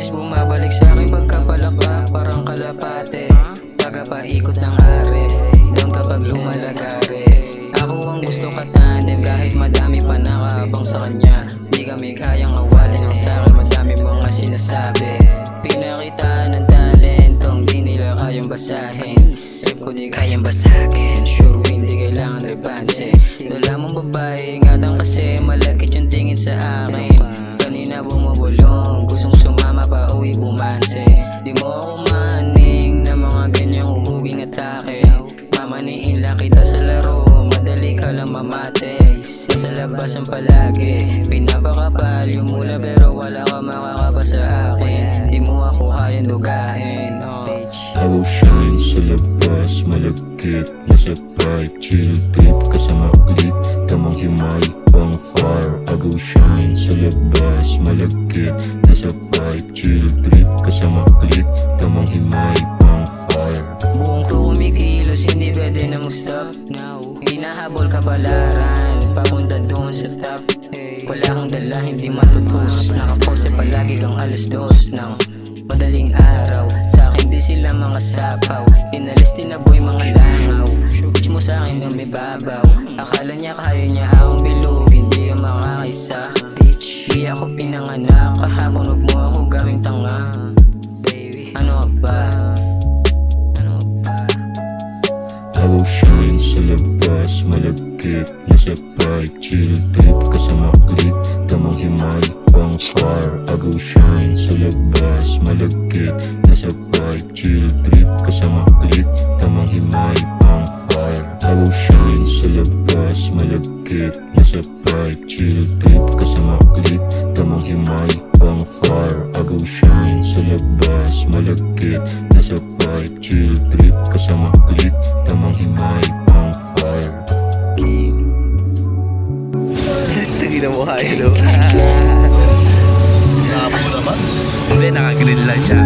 boses bumabalik sa'kin pagkapalakpak, parang kalapate. Pagkapaikot ng are, doon kapag lumalagare. Ako ang gusto katandem kahit madami pa nakaabang sa kanya. Di kami kayang awalin ang sa'kin, madami mga sinasabi. Pinakita ng talentong di nila kayang basahin. Trip ko di kayang basagin, sure hindi kailangan repanse. Dala mong babae, ingatan kasi malagkit yung tingin sa akin. Kanina bumubulong, gustong sumama pa uwi bumanse. Di mo ako maning na mga ganyang uhuging atake. Mamaniin lang kita sa laro, madali ka lang mamate. Nasa labas ang palagi, pinapakapal yung mula pero wala ka makakapa sa akin. Di mo ako kayang dugain. I will shine sa labas, malagkit. Nasa pipe, chill trip kasama click. Tamang himay, pang fire. I will shine sa labas, malagkit. Nasa pipe, chill trip kasama click. Tamang himay, pang fire. Buong crew kumikilos, hindi pwede na mag-stop. Hinahabol kapalaran, papunta doon sa top. Wala kang dala, hindi matutus. Nakapose palagi kang alas 2 ng madaling araw. Sa akin di sila mga sapaw, inalis tinaboy mga langaw. Bitch mo sa akin umibabaw, akala niya kaya niya akong bilugin. Di ako makakaisa, bitch. Di ako pinanganak, kahapon huwag mo ako gawing tanga. Baby, ano ba? I will shine sa labas, malagkit. Nasa pipe, chill trip kasama click. Tamang himay, pang fire. I will shine sa labas, malagkit. Nasa pipe, chill trip kasama click. Tamang himay, pang fire. I will shine sa labas, malagkit. Nasa pipe, chill trip kasama click. Tamang himay, pang fire. I will shine sa labas, malagkit. Nasa pipe, chill trip kasama click. Tamang himay, pang fire. Tingin mo hayo. Nakapag mo naman? Hindi, naka-grill lang siya.